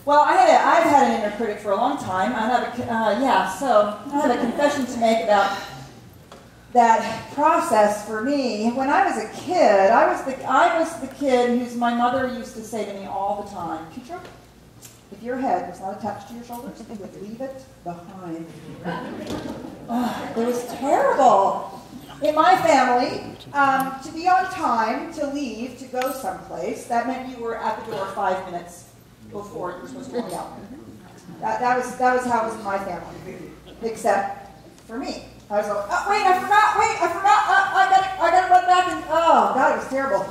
Well, I've had an inner critic for a long time. I have so I have a confession to make about that process for me. When I was a kid, I was the kid whose my mother used to say to me all the time, Petra, if your head was not attached to your shoulders, you would leave it behind. Oh, it was terrible. In my family, to be on time to leave, to go someplace, that meant you were at the door 5 minutes before you were supposed to walk out. That was how it was in my family, except for me. I was like, oh, wait, I forgot, I gotta run back, and oh, God, it was terrible.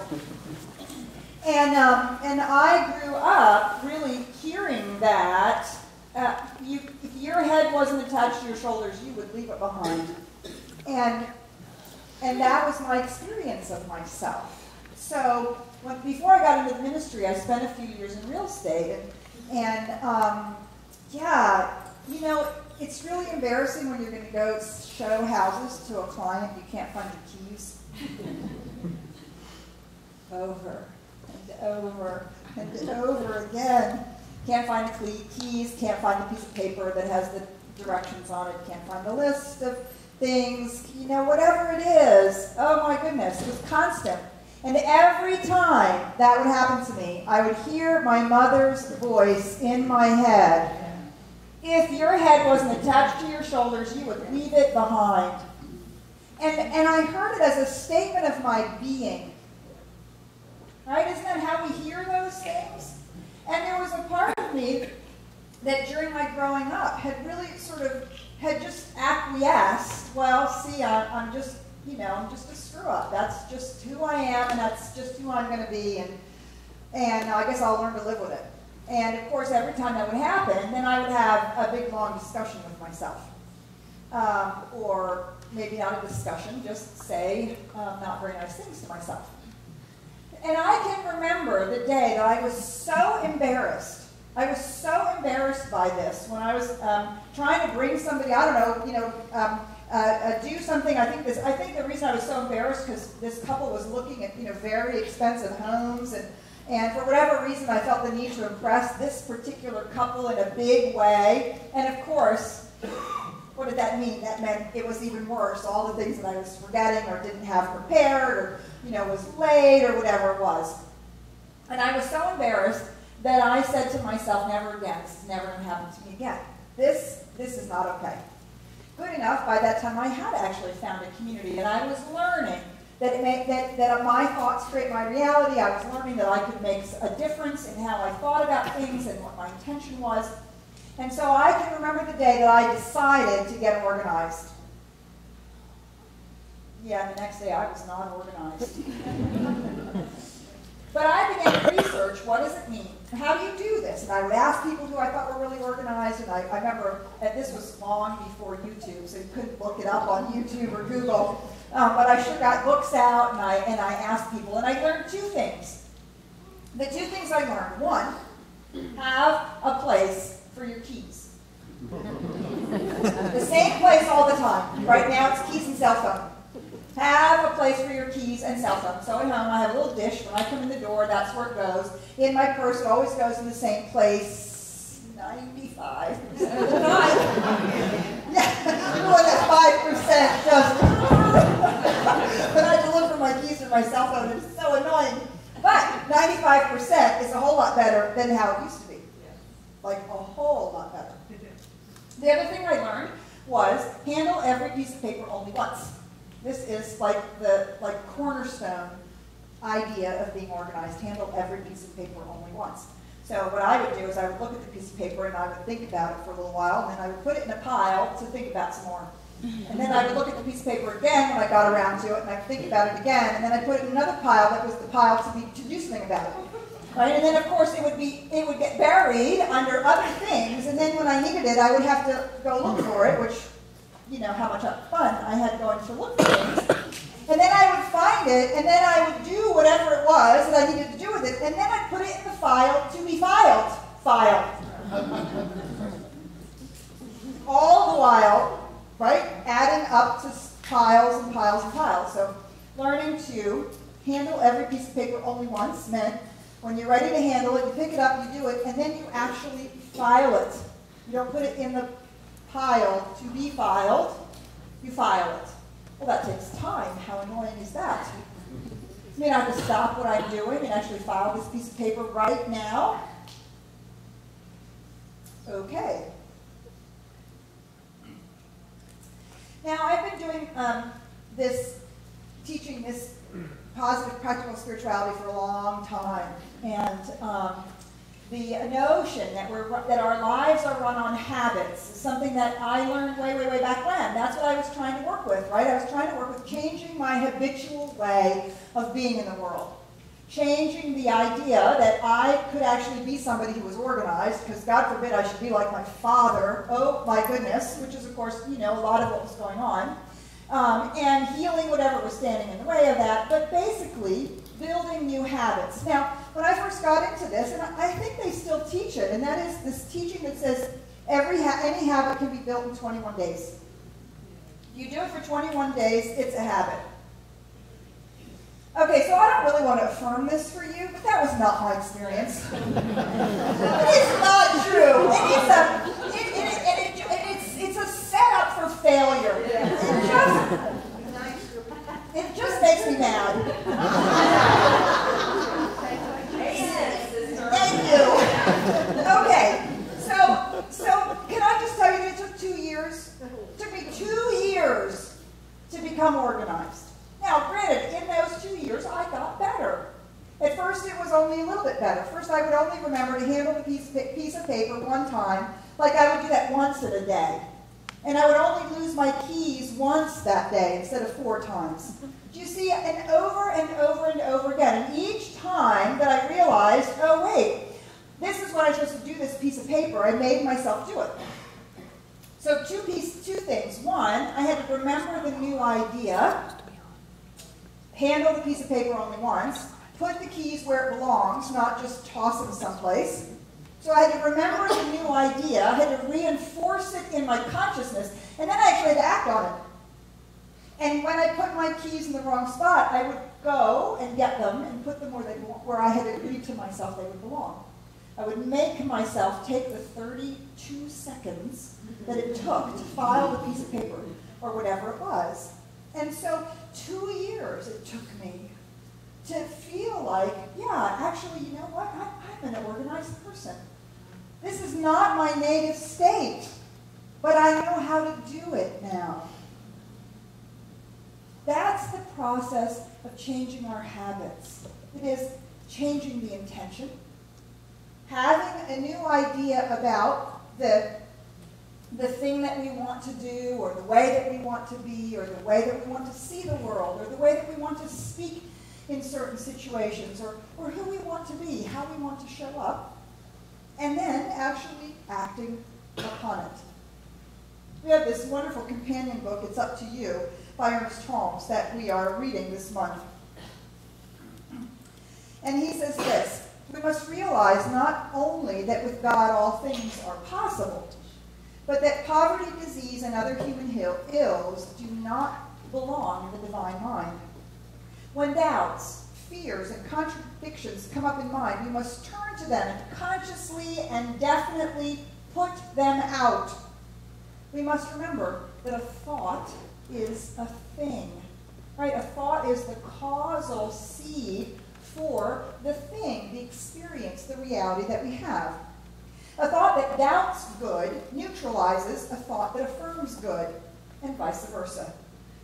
And I grew up really hearing that if your head wasn't attached to your shoulders, you would leave it behind. And that was my experience of myself. So before I got into the ministry, I spent a few years in real estate. And yeah, you know, it's really embarrassing when you're going to go show houses to a client, you can't find your keys. Over and over and over again. Can't find the keys, can't find the piece of paper that has the directions on it, can't find the list of things, you know, whatever it is. Oh my goodness, it was constant. And every time that would happen to me, I would hear my mother's voice in my head. If your head wasn't attached to your shoulders, you would leave it behind. And I heard it as a statement of my being. Right? Isn't that how we hear those things? And there was a part of me that during my growing up had really had just acquiesced. Well, see, I'm just, you know, I'm just a screw up. That's just who I am, and that's just who I'm going to be, and I guess I'll learn to live with it. And of course, every time that would happen, then I would have a big, long discussion with myself. Or maybe not a discussion, just say not very nice things to myself. And I can remember the day that I was so embarrassed. I was so embarrassed by this when I was trying to bring somebody, I don't know, do something. I think the reason I was so embarrassed because this couple was looking at, you know, very expensive homes, and for whatever reason I felt the need to impress this particular couple in a big way. And of course, what did that mean? That meant it was even worse. All the things that I was forgetting or didn't have prepared, or, you know, was late, or whatever it was. And I was so embarrassed that I said to myself, never again. This is never going to happen to me again. This is not okay. Good enough, by that time I had actually found a community, and I was learning that my thoughts create my reality. I was learning that I could make a difference in how I thought about things and what my intention was. And so I can remember the day that I decided to get organized. Yeah, the next day I was not organized. But I began to research, what does it mean? How do you do this? And I would ask people who I thought were really organized, and I remember that this was long before YouTube, so you couldn't look it up on YouTube or Google. But I sure got books out, and I asked people, and I learned two things. The two things I learned: one, have a place for your keys. The same place all the time. Right now it's keys and cell phone. Have a place for your keys and cell phone. So at home I have a little dish. When I come in the door, that's where it goes. In my purse, it always goes in the same place 95% of the time. Yeah, more than 5% just. When I deliver my keys or my cell phone, it's so annoying. But 95% is a whole lot better than how it used to be. Like a whole lot better. The other thing I learned was handle every piece of paper only once. This is like the cornerstone idea of being organized. Handle every piece of paper only once. So what I would do is I would look at the piece of paper and I would think about it for a little while, and then I would put it in a pile to think about some more. And then I would look at the piece of paper again when I got around to it, and I'd think about it again, and then I'd put it in another pile that was the pile to do something about it. Right? And then of course it would get buried under other things, and then when I needed it, I would have to go look for it, which, you know how much fun I had going to look for things. And then I would find it, and then I would do whatever it was that I needed to do with it, and then I'd put it in the file to be filed. File. All the while, right, adding up to piles and piles and piles. So learning to handle every piece of paper only once meant When you're ready to handle it, you pick it up, you do it, and then you actually file it. You don't put it in the pile to be filed, you file it. Well, that takes time. How annoying is that? I mean, I have to stop what I'm doing and actually file this piece of paper right now. Okay. Now, I've been doing teaching this positive practical spirituality for a long time, and the notion that our lives are run on habits is something that I learned way, way, way back when. That's what I was trying to work with, right? I was trying to work with changing my habitual way of being in the world. Changing the idea that I could actually be somebody who was organized, because God forbid I should be like my father, oh my goodness, which is of course, a lot of what was going on, and healing whatever was standing in the way of that, but basically building new habits. Now, when I first got into this, and I think they still teach it, and that is this teaching that says any habit can be built in 21 days. You do it for 21 days, it's a habit. Okay, so I don't really want to affirm this for you, but that was not my experience. It's not true. It's a setup for failure. It just makes me mad. Thank you. Okay, so can I just tell you that it took 2 years? It took me 2 years to become organized. Now, granted, in those 2 years, I got better. At first, it was only a little bit better. First, I would only remember to handle the piece of paper one time, like I would do that once in a day. And I would only lose my keys once that day instead of 4 times. Do you see? And over and over and over again. And each time that I realized, oh, wait, this is what I'm supposed to do, this piece of paper, I made myself do it. So two things. One, I had to remember the new idea, handle the piece of paper only once, put the keys where it belongs, not just toss them someplace. So I had to remember the new idea, I had to reinforce it in my consciousness, and then I actually had to act on it. And when I put my keys in the wrong spot, I would go and get them and put them where I had agreed to myself they would belong. I would make myself take the 32 seconds that it took to file the piece of paper, or whatever it was. And so 2 years it took me to feel like, yeah, actually, you know what? I'm an organized person. This is not my native state, but I know how to do it now. That's the process of changing our habits. It is changing the intention, having a new idea about the thing that we want to do, or the way that we want to be, or the way that we want to see the world, or the way that we want to speak in certain situations, or who we want to be, how we want to show up, and then actually acting upon it. We have this wonderful companion book, It's Up to You, by Ernest Holmes, that we are reading this month. And he says this: we must realize not only that with God all things are possible, but that poverty, disease, and other human ills do not belong in the divine mind. When doubts, fears, and contradictions come up in mind, we must turn to them and consciously and definitely put them out. We must remember that a thought is a thing, right? A thought is the causal seed for the thing, the experience, the reality that we have. A thought that doubts good neutralizes a thought that affirms good, and vice versa.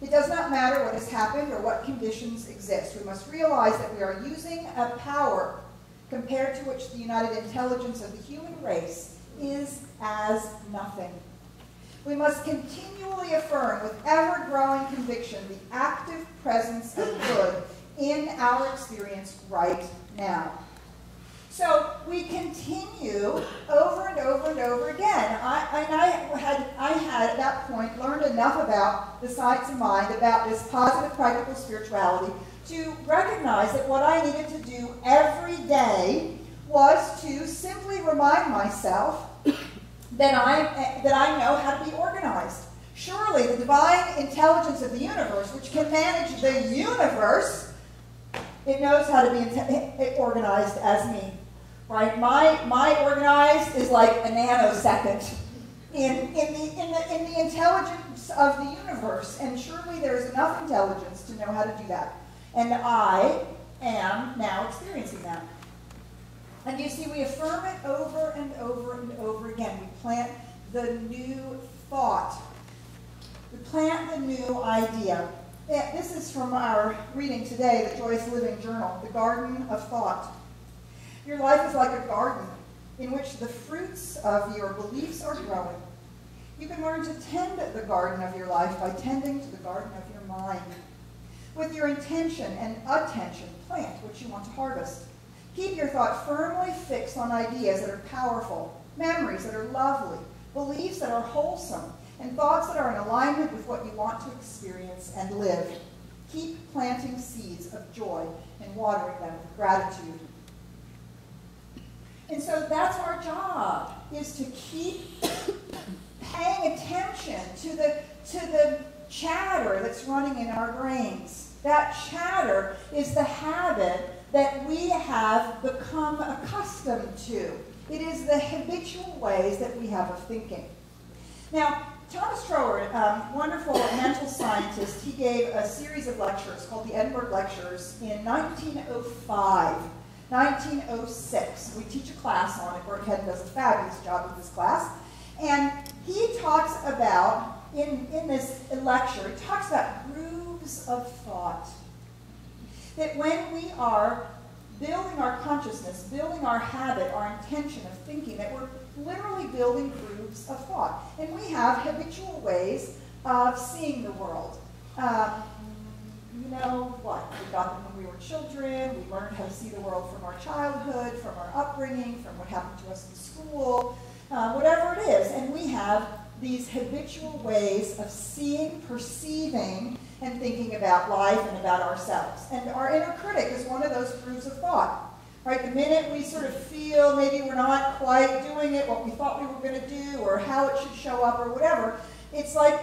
It does not matter what has happened or what conditions exist. We must realize that we are using a power compared to which the united intelligence of the human race is as nothing. We must continually affirm with ever-growing conviction the active presence of good in our experience right now. So we continue over and over and over again. I had at that point learned enough about the science of mind, about this positive practical spirituality, to recognize that what I needed to do every day was to simply remind myself that I know how to be organized. Surely the divine intelligence of the universe, which can manage the universe, It knows how to be organized as me, right? My organized is like a nanosecond in the intelligence of the universe, and surely there is enough intelligence to know how to do that. And I am now experiencing that. And you see, we affirm it over and over and over again. We plant the new thought. We plant the new idea. This is from our reading today, the Joyous Living Journal, The Garden of Thought. Your life is like a garden in which the fruits of your beliefs are growing. You can learn to tend the garden of your life by tending to the garden of your mind. With your intention and attention, plant what you want to harvest. Keep your thought firmly fixed on ideas that are powerful, memories that are lovely, beliefs that are wholesome, and thoughts that are in alignment with what you want to experience and live. Keep planting seeds of joy and watering them with gratitude. And so that's our job, is to keep paying attention to the chatter that's running in our brains. That chatter is the habit that we have become accustomed to. It is the habitual ways that we have of thinking. Now, Thomas Troward, wonderful mental scientist, he gave a series of lectures called the Edinburgh-Lectures in 1905, 1906. We teach a class on it. Burkhead does a fabulous job with this class. And he talks about, in this lecture, he talks about grooves of thought. That when we are building our consciousness, building our habit, our intention of thinking, that we're literally building grooves of thought. And we have habitual ways of seeing the world. You know what? We got them when we were children. We learned how to see the world from our childhood, from our upbringing, from what happened to us in school, whatever it is. And we have these habitual ways of seeing, perceiving, and thinking about life and about ourselves. And our inner critic is one of those grooves of thought. Right? The minute we sort of feel maybe we're not quite doing it, what we thought we were going to do, or how it should show up, or whatever, it's like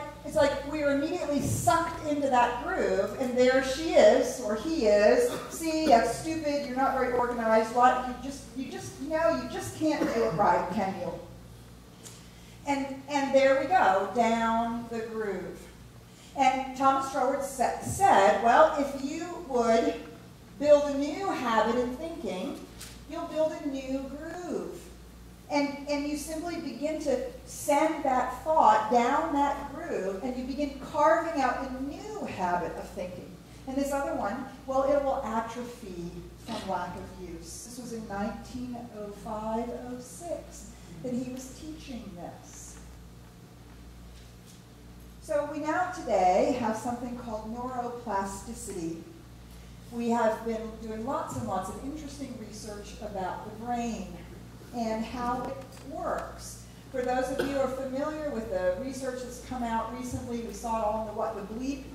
we're immediately sucked into that groove, and there she is, or he is. See, that's stupid. You're not very organized. You just can't do it right, can you? And there we go, down the groove. And Thomas Troward said, well, if you would build a new habit in thinking, you'll build a new groove. And you simply begin to send that thought down that groove, and you begin carving out a new habit of thinking. And this other one, well, it will atrophy from lack of use. This was in 1905-06 that he was teaching this. So we now today have something called neuroplasticity. We have been doing lots and lots of interesting research about the brain and how it works. For those of you who are familiar with the research that's come out recently, we saw it all in the bleep.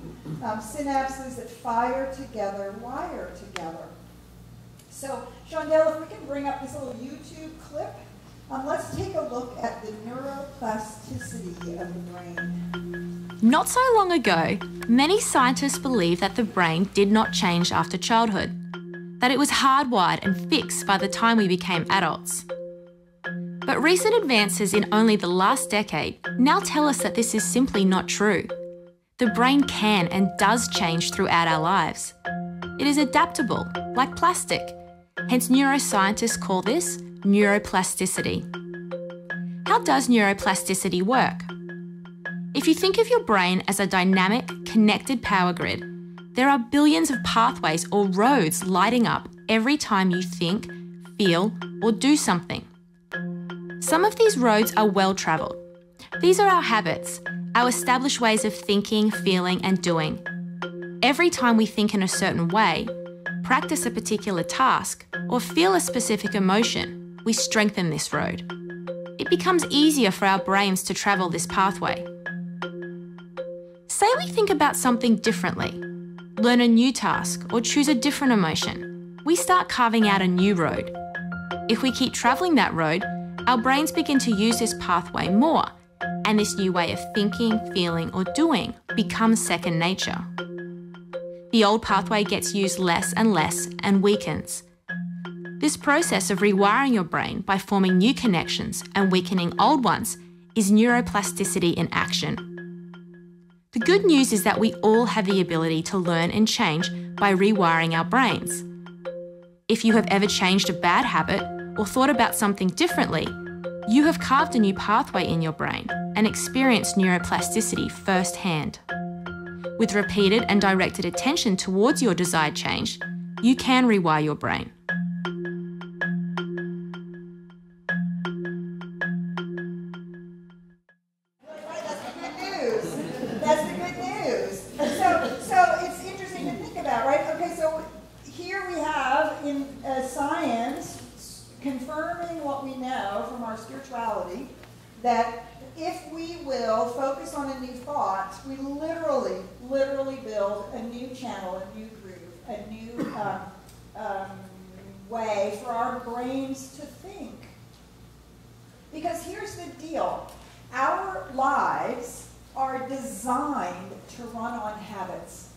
Synapses that fire together, wire together. So, Shondell, if we can bring up this little YouTube clip, let's take a look at the neuroplasticity of the brain. Not so long ago, many scientists believed that the brain did not change after childhood, that it was hardwired and fixed by the time we became adults. But recent advances in only the last decade now tell us that this is simply not true. The brain can and does change throughout our lives. It is adaptable, like plastic. Hence, neuroscientists call this neuroplasticity. How does neuroplasticity work? If you think of your brain as a dynamic, connected power grid, there are billions of pathways or roads lighting up every time you think, feel, or do something. Some of these roads are well-travelled. These are our habits, our established ways of thinking, feeling, and doing. Every time we think in a certain way, practice a particular task, or feel a specific emotion, we strengthen this road. It becomes easier for our brains to travel this pathway. Say we think about something differently, learn a new task, or choose a different emotion. We start carving out a new road. If we keep travelling that road, our brains begin to use this pathway more, and this new way of thinking, feeling, or doing becomes second nature. The old pathway gets used less and less and weakens. This process of rewiring your brain by forming new connections and weakening old ones is neuroplasticity in action. The good news is that we all have the ability to learn and change by rewiring our brains. If you have ever changed a bad habit or thought about something differently, you have carved a new pathway in your brain and experienced neuroplasticity firsthand. With repeated and directed attention towards your desired change, you can rewire your brain. That's the good news. That's the good news. So it's interesting to think about, right? Okay, so here we have in science confirming what we know from our spirituality, that if we will focus on a new thought, we literally build a new channel, a new groove, a new way for our brains to think. Because here's the deal. Our lives are designed to run on habits.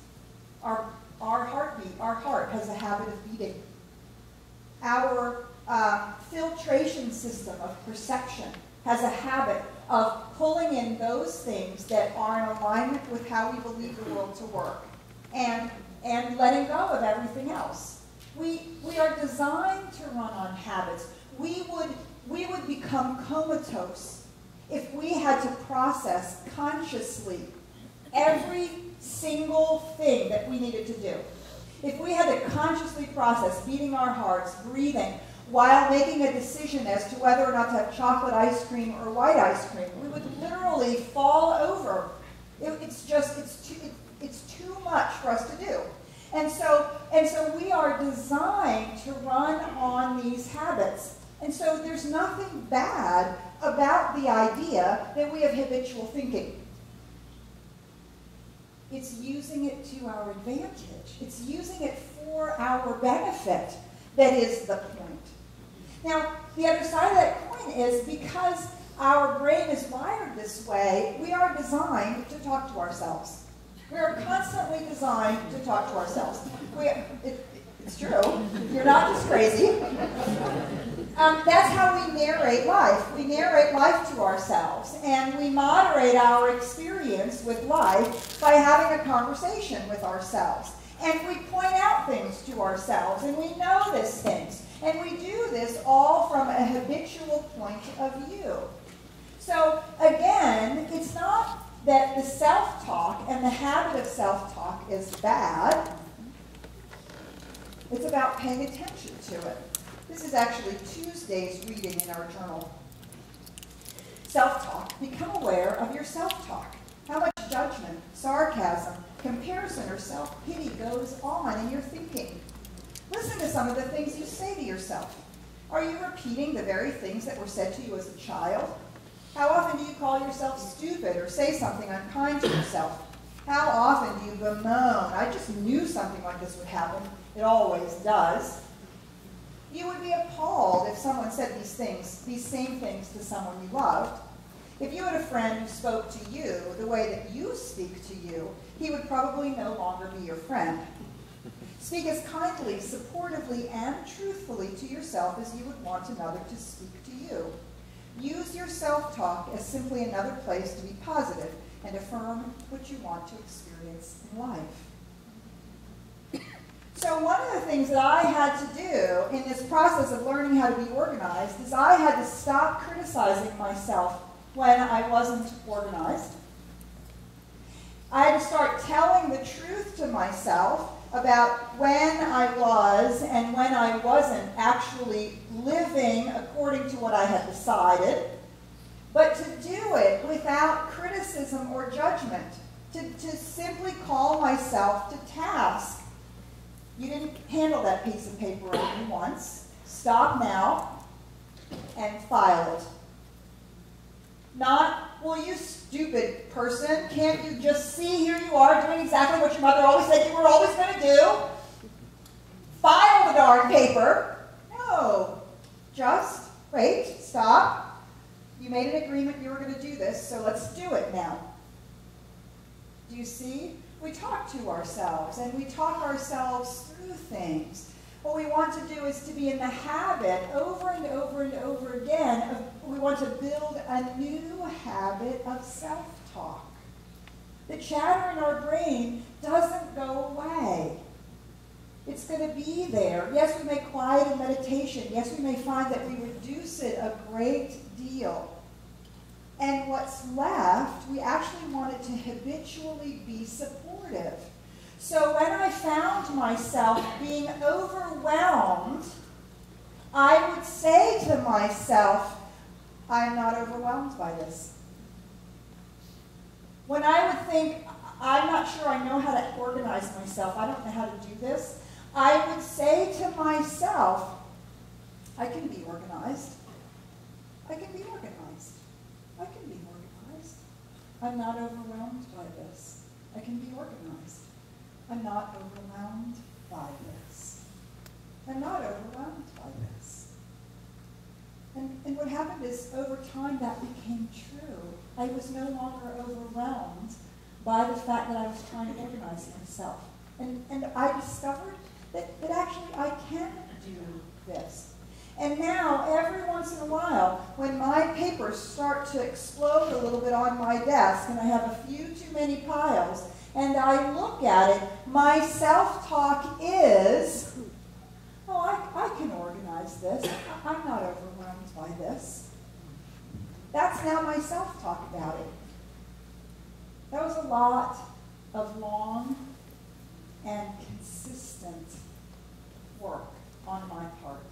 Our heartbeat, our heart has a habit of beating. Our filtration system of perception has a habit of pulling in those things that are in alignment with how we believe the world to work and letting go of everything else. We are designed to run on habits. We would become comatose if we had to process consciously every single thing that we needed to do. If we had to consciously process beating our hearts, breathing, while making a decision as to whether or not to have chocolate ice cream or white ice cream, we would literally fall over. It's too much for us to do. And so we are designed to run on these habits. And so there's nothing bad about the idea that we have habitual thinking. It's using it to our advantage. It's using it for our benefit that is the point. Now, the other side of that coin is because our brain is wired this way, we are designed to talk to ourselves. We are constantly designed to talk to ourselves. It's true. You're not just crazy. That's how we narrate life. We narrate life to ourselves, and we moderate our experience with life by having a conversation with ourselves. And we point out things to ourselves, and we notice things. And we do this all from a habitual point of view. So again, it's not that the self-talk and the habit of self-talk is bad. It's about paying attention to it. This is actually Tuesday's reading in our journal. Self-talk. Become aware of your self-talk. How much judgment, sarcasm, comparison, or self-pity goes on in your thinking. Listen to some of the things you say to yourself. Are you repeating the very things that were said to you as a child? How often do you call yourself stupid or say something unkind to yourself? How often do you bemoan, I just knew something like this would happen. It always does. You would be appalled if someone said these same things to someone you loved. If you had a friend who spoke to you the way that you speak to you, he would probably no longer be your friend. Speak as kindly, supportively, and truthfully to yourself as you would want another to speak to you. Use your self-talk as simply another place to be positive and affirm what you want to experience in life. So one of the things that I had to do in this process of learning how to be organized is I had to stop criticizing myself when I wasn't organized. I had to start telling the truth to myself about when I was and when I wasn't actually living according to what I had decided, but to do it without criticism or judgment, to simply call myself to task. You didn't handle that piece of paper only once. Stop now and file it. Not, well, you stupid person, can't you just see here you are doing exactly what your mother always said you were always going to do? File the darn paper. No. Just, wait, stop. You made an agreement you were going to do this, so let's do it now. Do you see? we talk to ourselves, and we talk ourselves through things. What we want to do is to be in the habit over and over and over again of, we want to build a new habit of self-talk. The chatter in our brain doesn't go away. It's going to be there. Yes, we may quiet in meditation. Yes, we may find that we reduce it a great deal. And what's left, we actually want it to habitually be supportive. So when I found myself being overwhelmed, I would say to myself, I'm not overwhelmed by this. When I would think, I'm not sure I know how to organize myself, I don't know how to do this, I would say to myself, I can be organized. I can be organized. I can be organized. I'm not overwhelmed by this. I can be organized. I'm not overwhelmed by this. I'm not overwhelmed by this. And what happened is, over time, that became true. I was no longer overwhelmed by the fact that I was trying to organize myself. And I discovered that actually I can do this. And now, every once in a while, when my papers start to explode a little bit on my desk, and I have a few too many piles, and I look at it, my self-talk is, oh, I can organize this. I'm not overwhelmed by this. That's now my self-talk about it. That was a lot of long and consistent work on my part,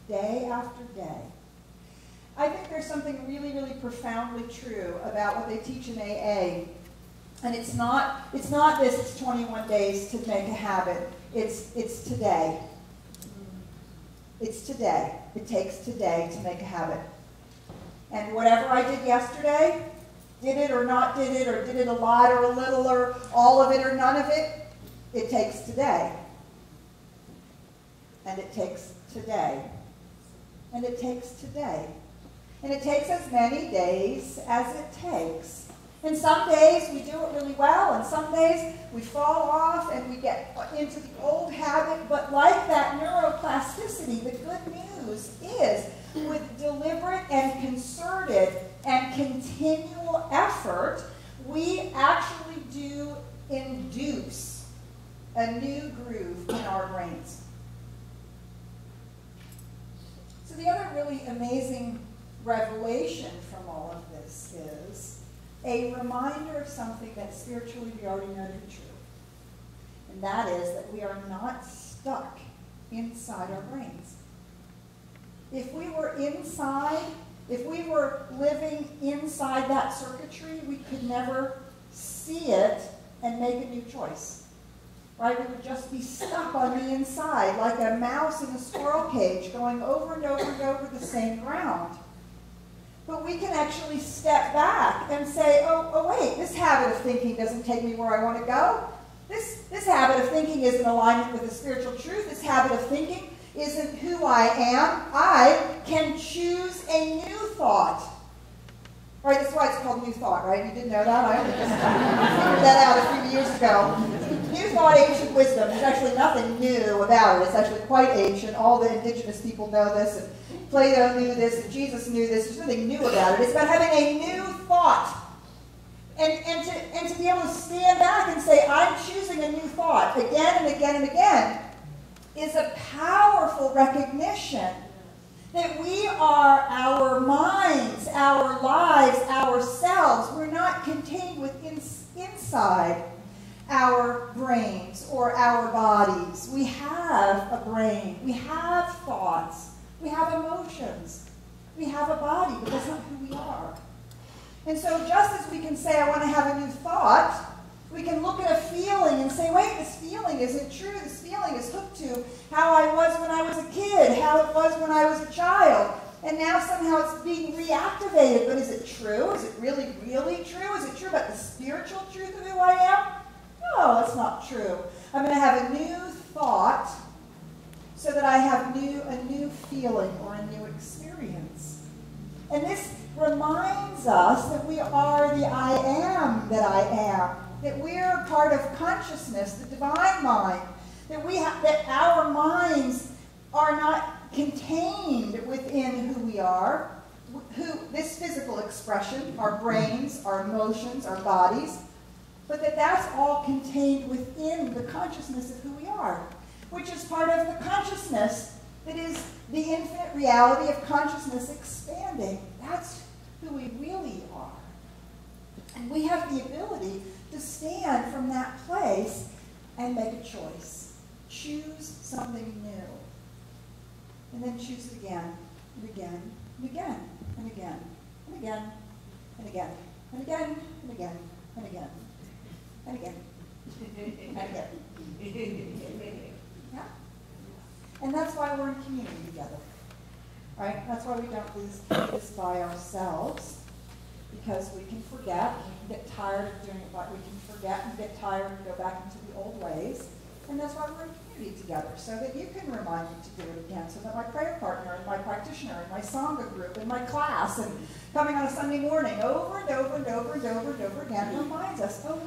day after day. I think there's something really, really profoundly true about what they teach in AA. And it's not this, it's 21 days to make a habit. It's today. It's today. It takes today to make a habit. And whatever I did yesterday, did it or not did it, or did it a lot or a little, or all of it or none of it, it takes today. And it takes today. And it takes today. And it takes as many days as it takes. And some days we do it really well, and some days we fall off and we get into the old habit. But like that neuroplasticity, the good news is, with deliberate and concerted and continual effort, we actually do induce a new groove in our brains. So the other really amazing revelation from all of this is a reminder of something that spiritually we already know to be true. And that is that we are not stuck inside our brains. If we were inside, if we were living inside that circuitry, we could never see it and make a new choice. Right? We would just be stuck on the inside, like a mouse in a squirrel cage, going over and over and over the same ground. But we can actually step back and say, oh wait, this habit of thinking doesn't take me where I want to go. This habit of thinking isn't in alignment with the spiritual truth. This habit of thinking isn't who I am. I can choose a new thought. Right, that's why it's called New Thought, right? You didn't know that? I only just figured that out a few years ago. New Thought, ancient wisdom. There's actually nothing new about it. It's actually quite ancient. All the indigenous people know this, and Plato knew this, and Jesus knew this. There's nothing new about it. It's about having a new thought. And to be able to stand back and say, I'm choosing a new thought again and again and again, is a powerful recognition that we are our minds, our lives, ourselves. We're not contained inside our brains or our bodies. We have a brain. We have thoughts. We have emotions. We have a body, but that's not who we are. And so just as we can say, I want to have a new thought, we can look at a feeling and say, wait, this feeling isn't true. This feeling is hooked to how I was when I was a kid, how it was when I was a child. And now somehow it's being reactivated. But is it true? Is it really, really true? Is it true about the spiritual truth of who I am? No, it's not true. I'm going to have a new thought so that I have a new feeling or a new experience. And this reminds us that we are the I am that I am. that we're part of consciousness, the divine mind, that our minds are not contained within who we are, this physical expression, our brains, our emotions, our bodies, but that's all contained within the consciousness of who we are, which is part of the consciousness that is the infinite reality of consciousness expanding. That's who we really are. And we have the ability to stand from that place and make a choice. Choose something new. And then choose it again, and again, and again, and again, and again, and again, and again, and again, and again, and again, and again. Yeah? And that's why we're in community together. Right? That's why we don't do this by ourselves, because we can forget, we can get tired of doing it, but we can forget and get tired and go back into the old ways. And that's why we're in community together, so that you can remind me to do it again, so that my prayer partner and my practitioner and my Sangha group and my class and coming on a Sunday morning over and over and over and over and over again reminds us, oh,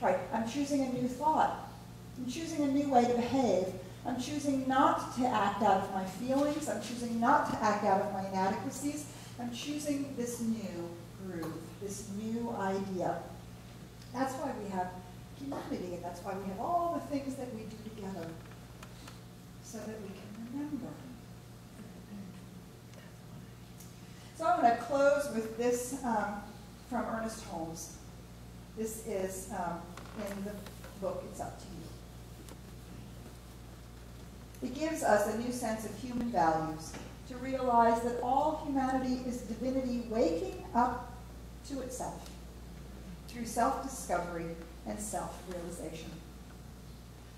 right, I'm choosing a new thought. I'm choosing a new way to behave. I'm choosing not to act out of my feelings. I'm choosing not to act out of my inadequacies. I'm choosing this new groove, this new idea. That's why we have community, and that's why we have all the things that we do together, so that we can remember. So I'm going to close with this from Ernest Holmes. This is in the book, It's Up to You. It gives us a new sense of human values, to realize that all humanity is divinity waking up to itself through self-discovery and self-realization.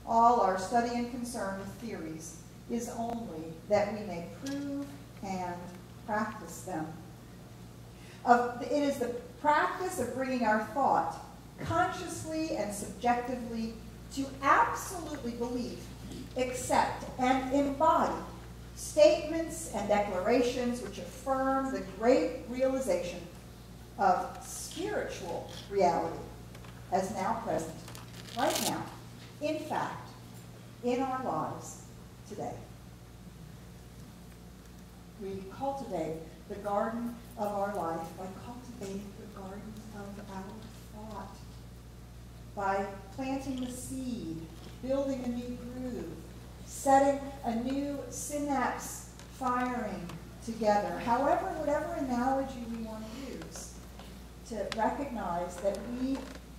All our study and concern with theories is only that we may prove and practice them. It is the practice of bringing our thought consciously and subjectively to absolutely believe, accept, and embody statements and declarations which affirm the great realization of spiritual reality as now present, right now, in fact, in our lives today. We cultivate the garden of our life by cultivating the garden of our thought, by planting the seed, building a new groove, setting a new synapse firing together, whatever analogy we want to use, to recognize that we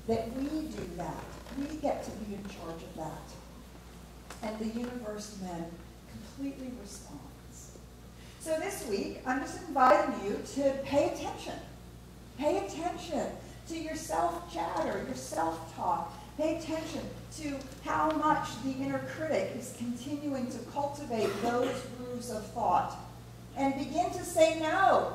do that. We get to be in charge of that. And the universe then completely responds. So this week, I'm just inviting you to pay attention. Pay attention to your self-chatter, your self-talk. Pay attention to how much the inner critic is continuing to cultivate those grooves of thought. And begin to say, no,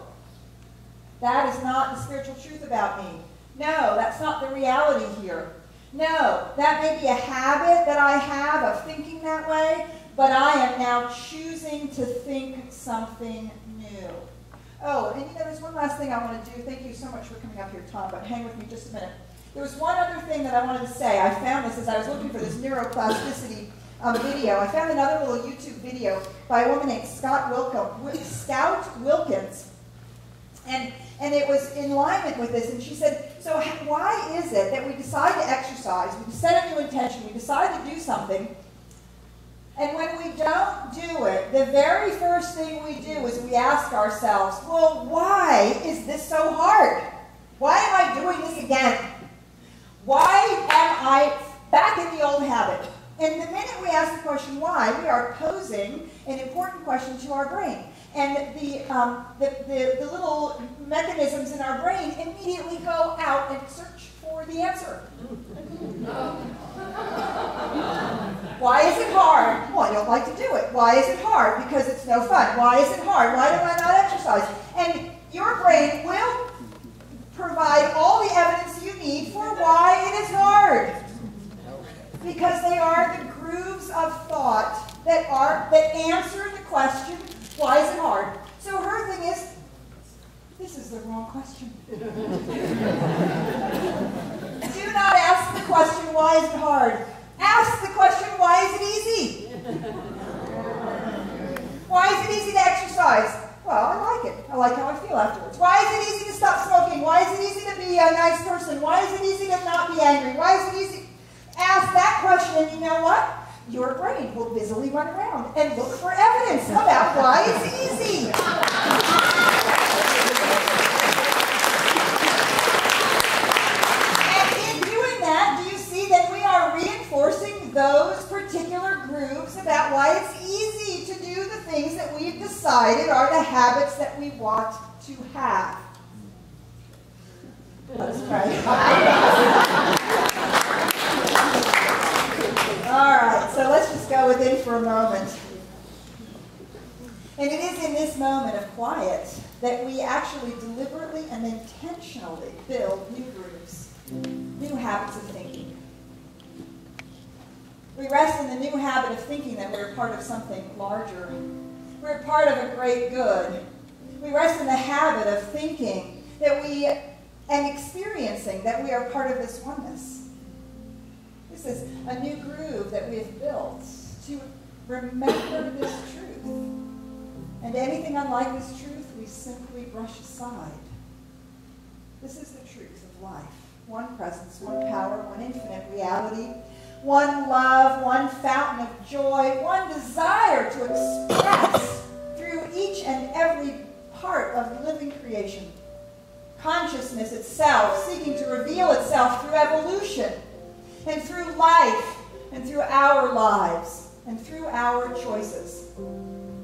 that is not the spiritual truth about me. No, that's not the reality here. No, that may be a habit that I have of thinking that way, but I am now choosing to think something new. Oh, and there's one last thing I want to do. Thank you so much for coming up here, Tom, but hang with me just a minute. There was one other thing that I wanted to say. I found this as I was looking for this neuroplasticity video. I found another little YouTube video by a woman named Scout Wilkins. And it was in alignment with this, and she said, so why is it that we decide to exercise, we set a new intention, we decide to do something, and when we don't do it, the very first thing we do is we ask ourselves, well, why is this so hard? Why am I doing this again? Why am I back in the old habit? And the minute we ask the question why, we are posing an important question to our brain. And the little mechanisms in our brain immediately go out and search for the answer. Why is it hard? Well, I don't like to do it. Why is it hard? Because it's no fun. Why is it hard? Why do I not exercise? And your brain will provide all the evidence you need for why it is hard. Because they are the grooves of thought that answer the question, why is it hard? So her thing is, this is the wrong question. Do not ask the question, why is it hard? Ask the question, why is it easy? Why is it easy to exercise? Well, I like it. I like how I feel afterwards. Why is it easy to stop smoking? Why is it easy to be a nice person? Why is it easy to not be angry? Why is it easy? Ask that question, and you know what? Your brain will busily run around and look for evidence about why it's easy. And in doing that, do you see that we are reinforcing those particular grooves about why it's easy to do the things that we've decided are the habits that we want to have? Let's pray. All right, so let's just go within for a moment. And it is in this moment of quiet that we actually deliberately and intentionally build new grooves, new habits of thinking. We rest in the new habit of thinking that we're part of something larger. We're part of a great good. We rest in the habit of thinking that and experiencing that we are part of this oneness. This is a new groove that we have built to remember this truth. And anything unlike this truth, we simply brush aside. This is the truth of life. One presence, one power, one infinite reality, one love, one fountain of joy, one desire to express through each and every part of living creation. Consciousness itself seeking to reveal itself through evolution, and through life, and through our lives, and through our choices.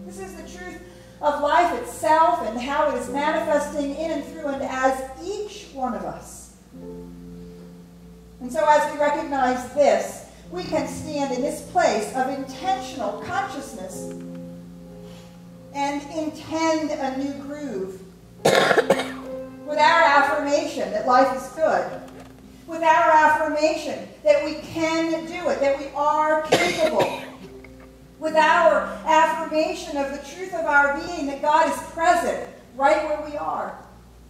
This is the truth of life itself and how it is manifesting in and through and as each one of us. And so as we recognize this, we can stand in this place of intentional consciousness and intend a new groove with our affirmation that life is good, with our affirmation that we can do it, that we are capable, with our affirmation of the truth of our being, that God is present right where we are.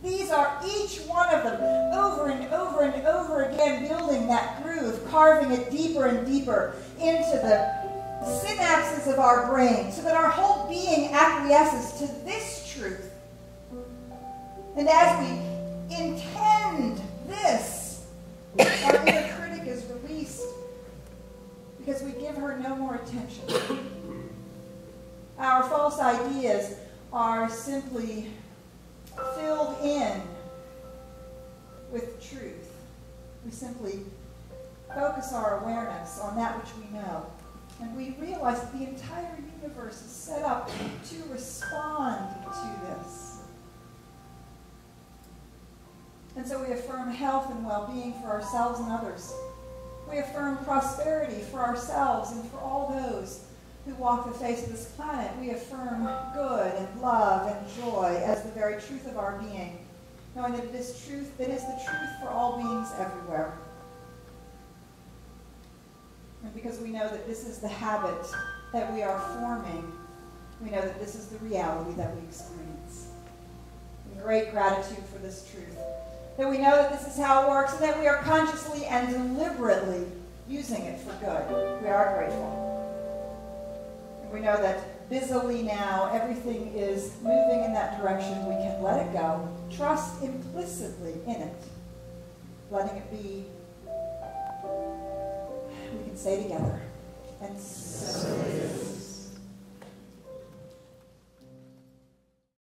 These are each one of them over and over and over again building that groove, carving it deeper and deeper into the synapses of our brain so that our whole being acquiesces to this truth. And as we intend this, our inner critic is released because we give her no more attention. Our false ideas are simply filled in with truth. We simply focus our awareness on that which we know. And we realize that the entire universe is set up to respond to this. And so we affirm health and well-being for ourselves and others. We affirm prosperity for ourselves and for all those who walk the face of this planet. We affirm good and love and joy as the very truth of our being, knowing that it is the truth for all beings everywhere. And because we know that this is the habit that we are forming, we know that this is the reality that we experience. In great gratitude for this truth, that we know that this is how it works and that we are consciously and deliberately using it for good. We are grateful. And we know that busily now everything is moving in that direction. We can let it go. Trust implicitly in it. Letting it be. We can say together. And so it is.